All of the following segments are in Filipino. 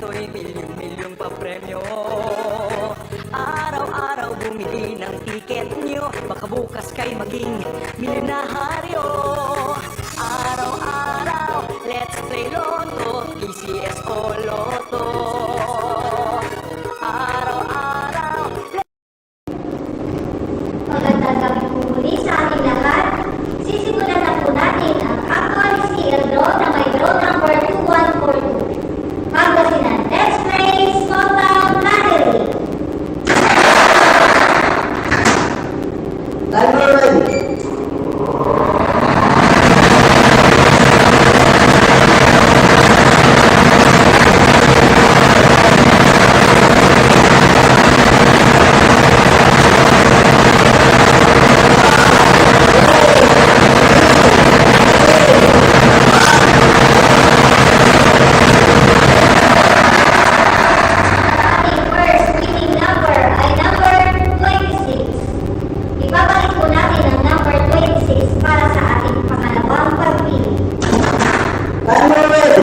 ito'y milyong-milyong pa-premyo. Araw-araw bumili ng tiket nyo, baka bukas kay maging milyonaryo. Araw-araw, let's play Lotto, PCS o Lotto. Araw-araw, Magandang gabi po muli sa ating lahat. Sisimulan na po natin ang actual CL draw na may draw number 2142. Pangasinan, let's play Small Town Lottery. Timer ready. Ating first winning number ay number 26. Ibabalik po natin ang number 26 para sa ating pangalawang pagpili. Timer ready.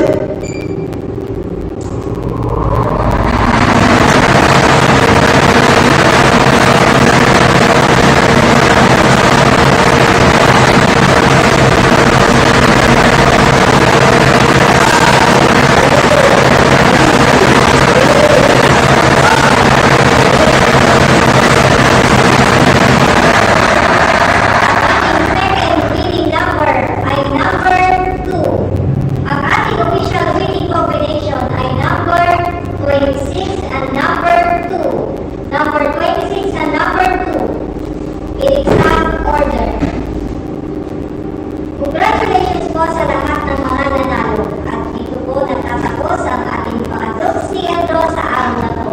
Ating second winning number ay number 2. Ang ating official winning combination ay number 26 and number 2. Number 26 and number 2. In exact order. Congratulations po sa lahat ng mga nanalo. At dito po nagtatapos ang ating pangatlong CL draw sa araw na to.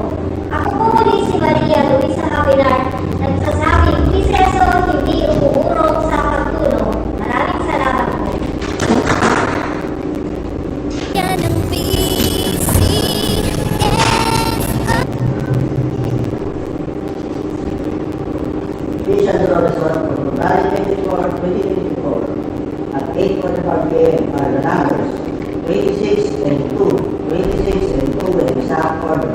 Ako po muli si Maria Luisa Capilar, nagsasabing piseso hindi umuurong sa pagtulong. Maraming salamat po. Yan ang PCS. Official draw result for February 24, 2024 at 8:45 p.m. are the numbers 26 and 2, 26 and 2 in exact order.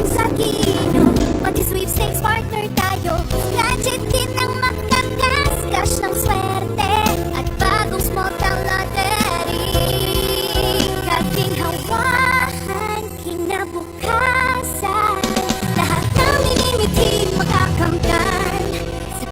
Sa kino, mag-sweepstakes partner tayo. Gadget din ang makakas-cash ng swerte. At bagong small town lottery. Kating hawakan, kinabukasan.